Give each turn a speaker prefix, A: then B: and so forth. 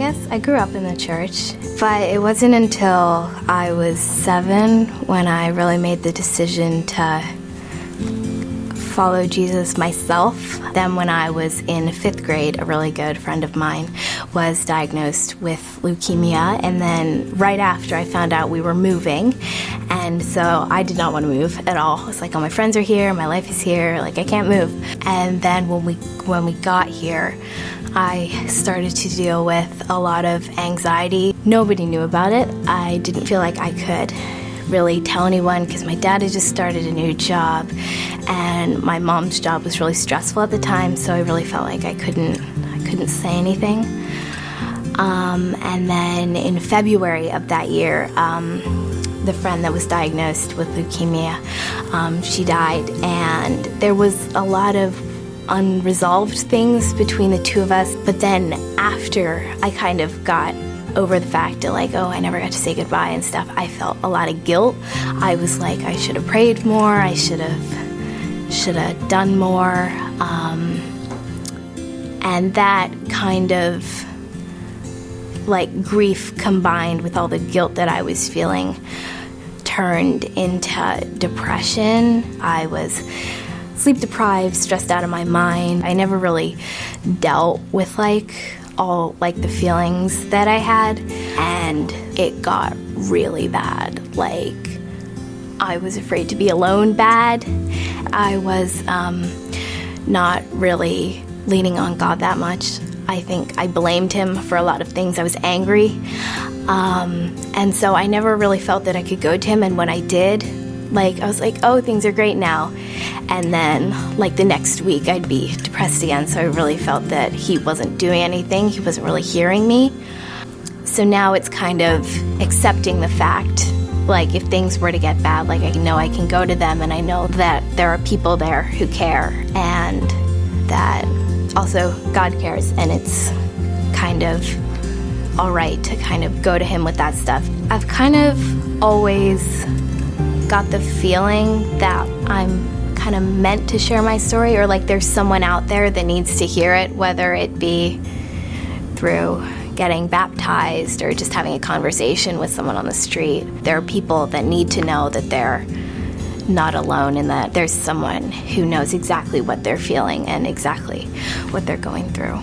A: guess I grew up in the church, but it wasn't until I was 7 when I really made the decision to follow Jesus myself. Then when I was in 5th grade, a really good friend of mine was diagnosed with leukemia, and then right after I found out we were moving, and so I did not want to move at all. It's like, all my friends are here, my life is here, like I can't move. And then when we got here, I started to deal with a lot of anxiety. Nobody knew about it. I didn't feel like I could really tell anyone because my dad had just started a new job and my mom's job was really stressful at the time, so I really felt like I couldn't say anything. And then in February of that year, the friend that was diagnosed with leukemia, she died, and there was a lot of unresolved things between the two of us. But then after I kind of got over the fact that, like, oh, I never got to say goodbye and stuff, I felt a lot of guilt. I was like, I should have prayed more, I should have done more. And that kind of like grief combined with all the guilt that I was feeling turned into depression. I was sleep deprived, stressed out of my mind. I never really dealt with all the feelings that I had, and it got really bad. Like, I was afraid to be alone bad. I was not really leaning on God that much. I think I blamed him for a lot of things. I was angry. And so I never really felt that I could go to him, and when I did, I was like, oh, things are great now. And then, the next week, I'd be depressed again, so I really felt that he wasn't doing anything. He wasn't really hearing me. So now it's kind of accepting the fact, if things were to get bad, I know I can go to them, and I know that there are people there who care, and that also God cares, and it's kind of all right to kind of go to him with that stuff. I've kind of always got the feeling that I'm kind of meant to share my story, or there's someone out there that needs to hear it, whether it be through getting baptized or just having a conversation with someone on the street. There are people that need to know that they're not alone, and that there's someone who knows exactly what they're feeling and exactly what they're going through.